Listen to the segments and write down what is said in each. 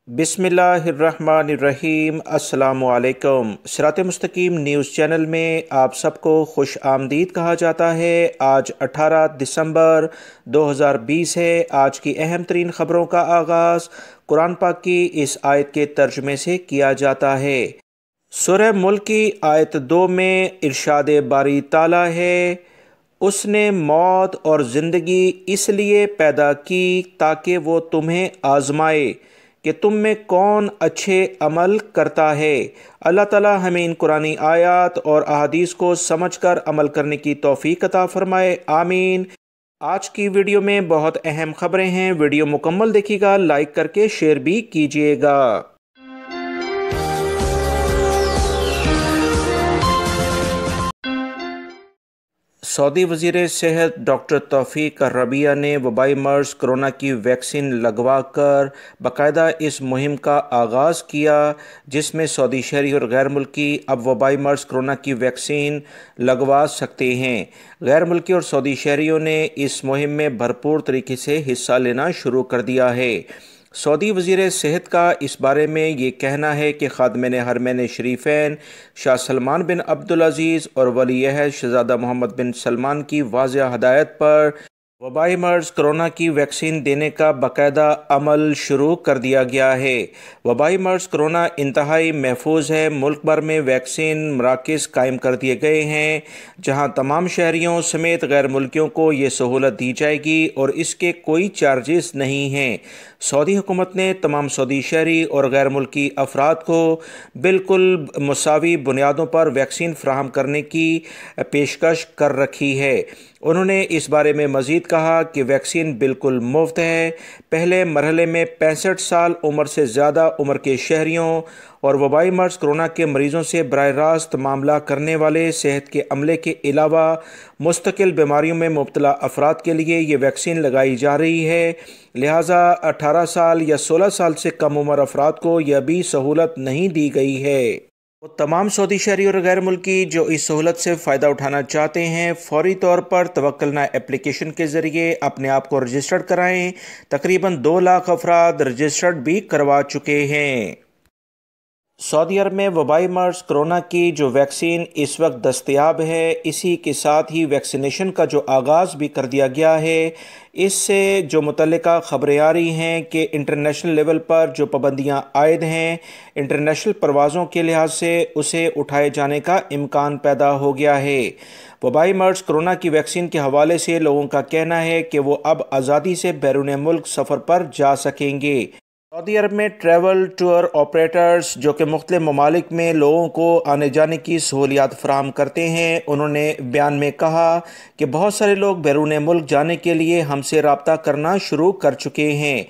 بسم اللہ الرحمن الرحیم۔ السلام علیکم۔ sirat.e.mustaqeem نیوز چینل میں آپ سب کو خوش آمدید کہا جاتا ہے۔ آج 18 دسمبر 2020 ہے۔ آج کی اہم ترین خبروں کا آغاز قرآن پاک کی اس آیت کے ترجمے سے کیا جاتا ہے۔ سورہ ملک کی آیت 2 میں ارشاد باری تعالیٰ ہے، اس نے موت اور زندگی اس لیے پیدا کی تاکہ وہ تمہیں آزمائے کہ تم میں کون اچھے عمل کرتا ہے۔ اللہ تعالیٰ ہمیں ان قرآنی آیات اور احادیث کو سمجھ کر عمل کرنے کی توفیق عطا فرمائے، آمین۔ آج کی ویڈیو میں بہت اہم خبریں ہیں، ویڈیو مکمل دیکھیے گا، لائک کر کے شیئر بھی کیجیے گا۔ سعودی وزیر صحت ڈاکٹر توفیق عربیہ نے وبائی مرض کرونا کی ویکسین لگوا کر باقاعدہ اس مہم کا آغاز کیا، جس میں سعودی شہری اور غیر ملکی اب وبائی مرض کرونا کی ویکسین لگوا سکتے ہیں۔ غیر ملکی اور سعودی شہریوں نے اس مہم میں بھرپور طریقے سے حصہ لینا شروع کر دیا ہے۔ سعودی وزیر صحت کا اس بارے میں یہ کہنا ہے کہ خادمین حرمین شریفین شاہ سلمان بن عبدالعزیز اور ولی عہد شہزادہ محمد بن سلمان کی واضح ہدایت پر وبائی مرض کرونا کی ویکسین دینے کا باقاعدہ عمل شروع کر دیا گیا ہے۔ وبائی مرض کرونا انتہائی محفوظ ہے۔ ملک بھر میں ویکسین مراکز قائم کر دیے گئے ہیں، جہاں تمام شہریوں سمیت غیر ملکیوں کو یہ سہولت دی جائے گی اور اس کے کوئی چارجز نہیں ہیں۔ سعودی حکومت نے تمام سعودی شہری اور غیر ملکی افراد کو بالکل مساوی بنیادوں پر ویکسین فراہم کرنے کی پیشکش کر رکھی ہے۔ انہوں نے اس بارے میں مزید کہا کہ ویکسین بالکل مفت ہے۔ پہلے مرحلے میں 65 سال عمر سے زیادہ عمر کے شہریوں اور وبائی مرض کرونا کے مریضوں سے براہ راست معاملہ کرنے والے صحت کے عملے کے علاوہ مستقل بیماریوں میں مبتلا افراد کے لیے یہ ویکسین لگائی جا رہی ہے، لہٰذا 18 سال یا 16 سال سے کم عمر افراد کو یہ بھی سہولت نہیں دی گئی ہے۔ وہ تمام سعودی شہری اور غیر ملکی جو اس سہولت سے فائدہ اٹھانا چاہتے ہیں، فوری طور پر توکلنا اپلیکیشن کے ذریعے اپنے آپ کو رجسٹرڈ کرائیں۔ تقریباً 2 لاکھ افراد رجسٹرڈ بھی کروا چکے ہیں۔ سعودی عرب میں وبائی مرض کرونا کی جو ویکسین اس وقت دستیاب ہے، اسی کے ساتھ ہی ویکسینیشن کا جو آغاز بھی کر دیا گیا ہے۔ اس سے جو متعلقہ خبریں آ رہی ہیں کہ انٹرنیشنل لیول پر جو پابندیاں عائد ہیں، انٹرنیشنل پروازوں کے لحاظ سے اسے اٹھائے جانے کا امکان پیدا ہو گیا ہے۔ وبائی مرض کرونا کی ویکسین کے حوالے سے لوگوں کا کہنا ہے کہ وہ اب آزادی سے بیرون ملک سفر پر جا سکیں گے۔ سعودی عرب میں ٹریول ٹور آپریٹرز جو کہ مختلف ممالک میں لوگوں کو آنے جانے کی سہولیات فراہم کرتے ہیں، انہوں نے بیان میں کہا کہ بہت سارے لوگ بیرون ملک جانے کے لیے ہم سے رابطہ کرنا شروع کر چکے ہیں۔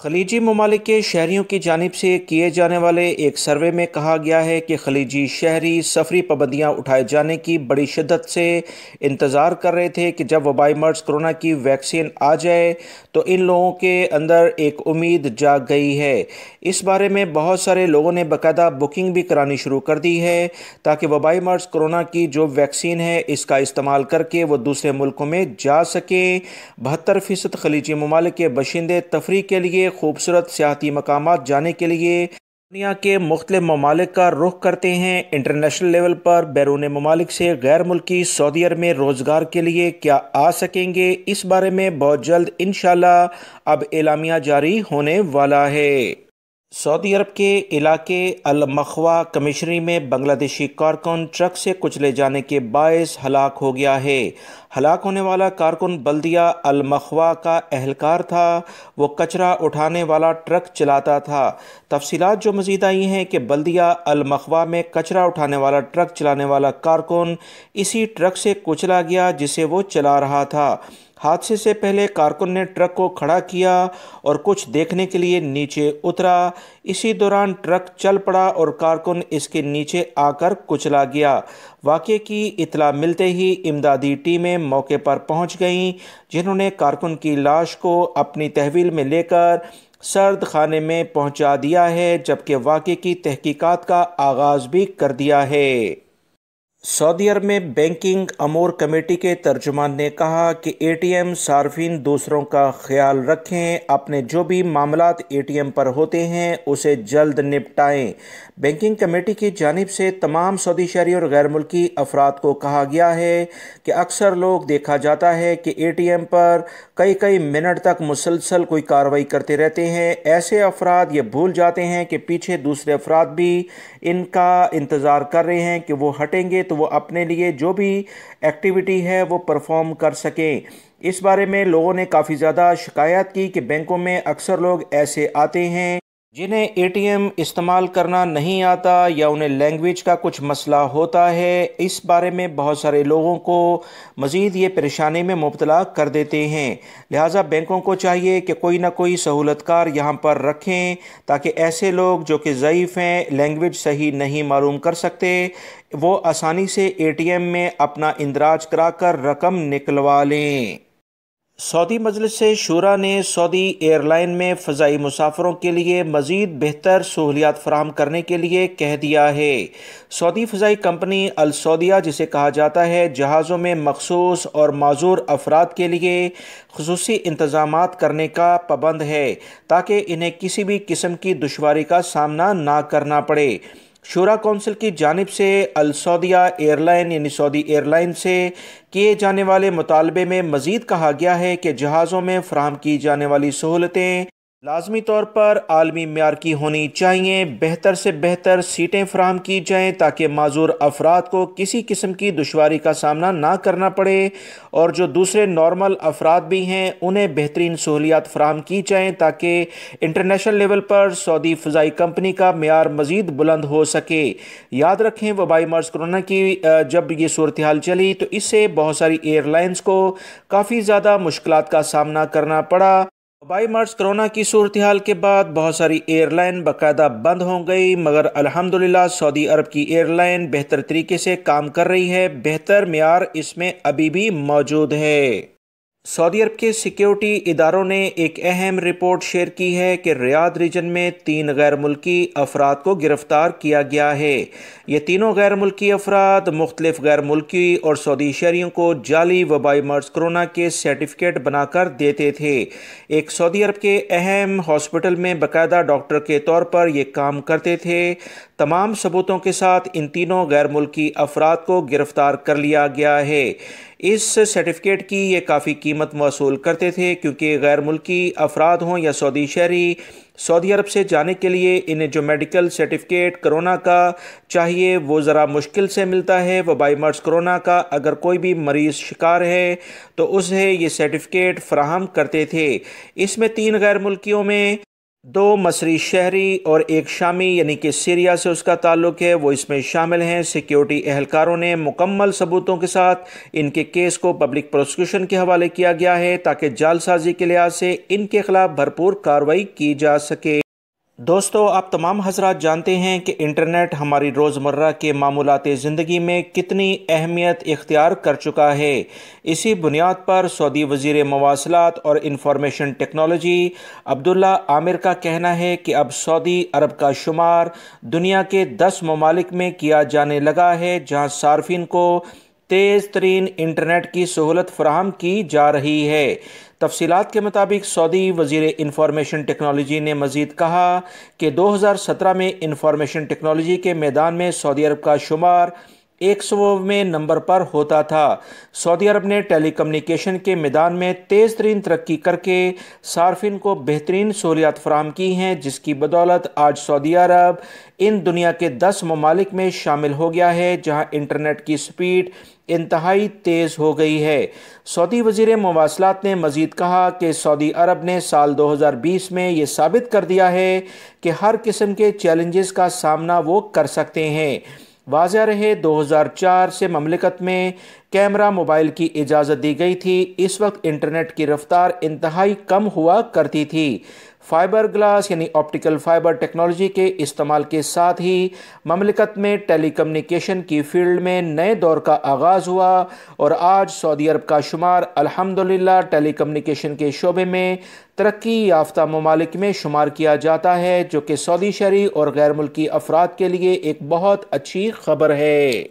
خلیجی ممالک کے شہریوں کی جانب سے کیے جانے والے ایک سروے میں کہا گیا ہے کہ خلیجی شہری سفری پابندیاں اٹھائے جانے کی بڑی شدت سے انتظار کر رہے تھے کہ جب وبائی مرض کرونا کی ویکسین آ جائے تو ان لوگوں کے اندر ایک امید جاگ گئی ہے۔ اس بارے میں بہت سارے لوگوں نے باقاعدہ بکنگ بھی کرانی شروع کر دی ہے تاکہ وبائی مرض کرونا کی جو ویکسین ہے اس کا استعمال کر کے وہ دوسرے ملکوں میں جا سکیں۔ 72% خلیجی ممالک کے باشندے تفریح کے لیے خوبصورت سیاحتی مقامات جانے کے لیے دنیا کے مختلف ممالک کا رخ کرتے ہیں۔ انٹرنیشنل لیول پر بیرون ممالک سے غیر ملکی سعودی عرب میں روزگار کے لیے کیا آ سکیں گے، اس بارے میں بہت جلد انشاءاللہ اب اعلامیہ جاری ہونے والا ہے۔ سعودی عرب کے علاقے المخوا کمشنری میں بنگلہ دیشی کارکن ٹرک سے کچلے جانے کے باعث ہلاک ہو گیا ہے۔ ہلاک ہونے والا کارکن بلدیہ المخوا کا اہلکار تھا، وہ کچرا اٹھانے والا ٹرک چلاتا تھا۔ تفصیلات جو مزید آئی ہیں کہ بلدیہ المخوا میں کچرا اٹھانے والا ٹرک چلانے والا کارکن اسی ٹرک سے کچلا گیا جسے وہ چلا رہا تھا۔ حادثے سے پہلے کارکن نے ٹرک کو کھڑا کیا اور کچھ دیکھنے کے لیے نیچے اترا۔ اسی دوران ٹرک چل پڑا اور کارکن اس کے نیچے آ کر کچلا گیا۔ واقعے کی اطلاع ملتے ہی امدادی ٹیمیں موقع پر پہنچ گئیں، جنہوں نے کارکن کی لاش کو اپنی تحویل میں لے کر سرد خانے میں پہنچا دیا ہے، جبکہ واقعے کی تحقیقات کا آغاز بھی کر دیا ہے۔ سعودی عرب میں بینکنگ امور کمیٹی کے ترجمان نے کہا کہ اے ٹی ایم صارفین دوسروں کا خیال رکھیں، اپنے جو بھی معاملات اے ٹی ایم پر ہوتے ہیں اسے جلد نپٹائیں۔ بینکنگ کمیٹی کی جانب سے تمام سعودی شہری اور غیر ملکی افراد کو کہا گیا ہے کہ اکثر لوگ دیکھا جاتا ہے کہ اے ٹی ایم پر کئی منٹ تک مسلسل کوئی کارروائی کرتے رہتے ہیں۔ ایسے افراد یہ بھول جاتے ہیں کہ پیچھے دوسرے افراد بھی ان کا انتظار کر رہے ہیں کہ وہ ہٹیں گے تو وہ اپنے لیے جو بھی ایکٹیویٹی ہے وہ پرفارم کر سکیں۔ اس بارے میں لوگوں نے کافی زیادہ شکایت کی کہ بینکوں میں اکثر لوگ ایسے آتے ہیں جنہیں اے ٹی ایم استعمال کرنا نہیں آتا یا انہیں لینگویج کا کچھ مسئلہ ہوتا ہے۔ اس بارے میں بہت سارے لوگوں کو مزید یہ پریشانی میں مبتلا کر دیتے ہیں، لہٰذا بینکوں کو چاہیے کہ کوئی نہ کوئی سہولت کار یہاں پر رکھیں تاکہ ایسے لوگ جو کہ ضعیف ہیں، لینگویج صحیح نہیں معلوم کر سکتے، وہ آسانی سے اے ٹی ایم میں اپنا اندراج کرا کر رقم نکلوا لیں۔ سعودی مجلس شورا نے سعودی ایئر لائن میں فضائی مسافروں کے لیے مزید بہتر سہولیات فراہم کرنے کے لیے کہہ دیا ہے۔ سعودی فضائی کمپنی السعودیہ، جسے کہا جاتا ہے، جہازوں میں مخصوص اور معذور افراد کے لیے خصوصی انتظامات کرنے کا پابند ہے تاکہ انہیں کسی بھی قسم کی دشواری کا سامنا نہ کرنا پڑے۔ شورا کونسل کی جانب سے السعودیہ ایئر لائن یعنی سعودی ایئر لائن سے کیے جانے والے مطالبے میں مزید کہا گیا ہے کہ جہازوں میں فراہم کی جانے والی سہولتیں لازمی طور پر عالمی معیار کی ہونی چاہیے، بہتر سے بہتر سیٹیں فراہم کی جائیں تاکہ معذور افراد کو کسی قسم کی دشواری کا سامنا نہ کرنا پڑے، اور جو دوسرے نارمل افراد بھی ہیں انہیں بہترین سہولیات فراہم کی جائیں تاکہ انٹرنیشنل لیول پر سعودی فضائی کمپنی کا معیار مزید بلند ہو سکے۔ یاد رکھیں وبائی مرض کرونا کی جب یہ صورتحال چلی تو اس سے بہت ساری ایئر لائنز کو کافی زیادہ مشکلات کا سامنا کرنا پڑا۔ وبائی مرض کرونا کی صورتحال کے بعد بہت ساری ایئر لائن باقاعدہ بند ہو گئی، مگر الحمدللہ سعودی عرب کی ایئر لائن بہتر طریقے سے کام کر رہی ہے، بہتر معیار اس میں ابھی بھی موجود ہے۔ سعودی عرب کے سیکیورٹی اداروں نے ایک اہم رپورٹ شیئر کی ہے کہ ریاض ریجن میں 3 غیر ملکی افراد کو گرفتار کیا گیا ہے۔ یہ تینوں غیر ملکی افراد مختلف غیر ملکی اور سعودی شہریوں کو جعلی وبائی مرض کرونا کے سرٹیفکیٹ بنا کر دیتے تھے۔ ایک سعودی عرب کے اہم ہاسپٹل میں باقاعدہ ڈاکٹر کے طور پر یہ کام کرتے تھے۔ تمام ثبوتوں کے ساتھ ان تینوں غیر ملکی افراد کو گرفتار کر لیا گیا ہے۔ اس سرٹیفکیٹ کی یہ کافی قیمت وصول کرتے تھے کیونکہ غیر ملکی افراد ہوں یا سعودی شہری، سعودی عرب سے جانے کے لیے انہیں جو میڈیکل سرٹیفکیٹ کرونا کا چاہیے وہ ذرا مشکل سے ملتا ہے۔ وبائی مرض کرونا کا اگر کوئی بھی مریض شکار ہے تو اسے یہ سرٹیفکیٹ فراہم کرتے تھے۔ اس میں 3 غیر ملکیوں میں 2 مصری شہری اور 1 شامی یعنی کہ سیریا سے اس کا تعلق ہے، وہ اس میں شامل ہیں۔ سیکیورٹی اہلکاروں نے مکمل ثبوتوں کے ساتھ ان کے کیس کو پبلک پروسیکیوشن کے حوالے کیا گیا ہے تاکہ جعل سازی کے لحاظ سے ان کے خلاف بھرپور کارروائی کی جا سکے۔ دوستو، آپ تمام حضرات جانتے ہیں کہ انٹرنیٹ ہماری روزمرہ کے معمولات زندگی میں کتنی اہمیت اختیار کر چکا ہے۔ اسی بنیاد پر سعودی وزیر مواصلات اور انفارمیشن ٹیکنالوجی عبداللہ عامر کا کہنا ہے کہ اب سعودی عرب کا شمار دنیا کے 10 ممالک میں کیا جانے لگا ہے جہاں صارفین کو تیز ترین انٹرنیٹ کی سہولت فراہم کی جا رہی ہے۔ تفصیلات کے مطابق سعودی وزیر انفارمیشن ٹیکنالوجی نے مزید کہا کہ 2017 میں انفارمیشن ٹیکنالوجی کے میدان میں سعودی عرب کا شمار 100ویں نمبر پر ہوتا تھا۔ سعودی عرب نے ٹیلی کمیونیکیشن کے میدان میں تیز ترین ترقی کر کے صارفین کو بہترین سہولیات فراہم کی ہیں، جس کی بدولت آج سعودی عرب ان دنیا کے 10 ممالک میں شامل ہو گیا ہے جہاں انٹرنیٹ کی سپیڈ انتہائی تیز ہو گئی ہے۔ سعودی وزیر مواصلات نے مزید کہا کہ سعودی عرب نے سال 2020 میں یہ ثابت کر دیا ہے کہ ہر قسم کے چیلنجز کا سامنا وہ کر سکتے ہیں۔ واضح رہے 2004 سے مملکت میں کیمرہ موبائل کی اجازت دی گئی تھی۔ اس وقت انٹرنیٹ کی رفتار انتہائی کم ہوا کرتی تھی۔ فائبر گلاس یعنی آپٹیکل فائبر ٹیکنالوجی کے استعمال کے ساتھ ہی مملکت میں ٹیلی کمیونیکیشن کی فیلڈ میں نئے دور کا آغاز ہوا اور آج سعودی عرب کا شمار الحمدللہ ٹیلی کمیونیکیشن کے شعبے میں ترقی یافتہ ممالک میں شمار کیا جاتا ہے، جو کہ سعودی شہری اور غیر ملکی افراد کے لیے ایک بہت اچھی خبر ہے۔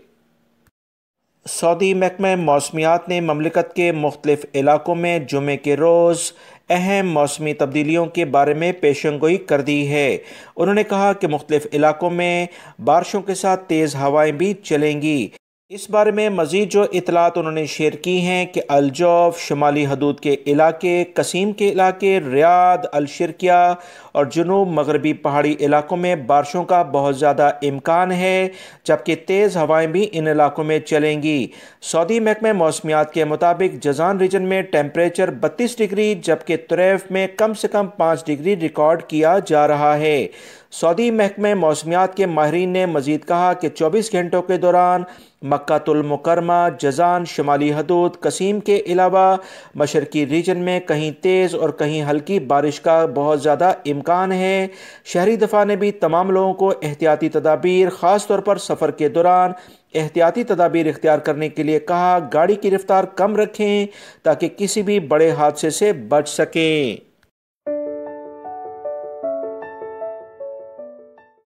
سعودی محکمہ موسمیات نے مملکت کے مختلف علاقوں میں جمعے کے روز اہم موسمی تبدیلیوں کے بارے میں پیشن گوئی کر دی ہے۔ انہوں نے کہا کہ مختلف علاقوں میں بارشوں کے ساتھ تیز ہوائیں بھی چلیں گی۔ اس بارے میں مزید جو اطلاعات انہوں نے شیئر کی ہیں کہ الجوف، شمالی حدود کے علاقے، قصیم کے علاقے، ریاض، الشرقیہ اور جنوب مغربی پہاڑی علاقوں میں بارشوں کا بہت زیادہ امکان ہے، جبکہ تیز ہوائیں بھی ان علاقوں میں چلیں گی۔ سعودی محکمہ موسمیات کے مطابق جازان ریجن میں ٹیمپریچر 32 ڈگری جبکہ طریف میں کم سے کم 5 ڈگری ریکارڈ کیا جا رہا ہے۔ سعودی محکمہ موسمیات کے ماہرین نے مزید کہا کہ 24 گھنٹوں کے دوران مکہ المکرمہ، جازان، شمالی حدود، قصیم کے علاوہ مشرقی ریجن میں کہیں تیز اور کہیں ہلکی بارش کا بہت زیادہ امکان ہے۔ شہری دفاع نے بھی تمام لوگوں کو احتیاطی تدابیر، خاص طور پر سفر کے دوران احتیاطی تدابیر اختیار کرنے کے لیے کہا۔ گاڑی کی رفتار کم رکھیں تاکہ کسی بھی بڑے حادثے سے بچ سکیں۔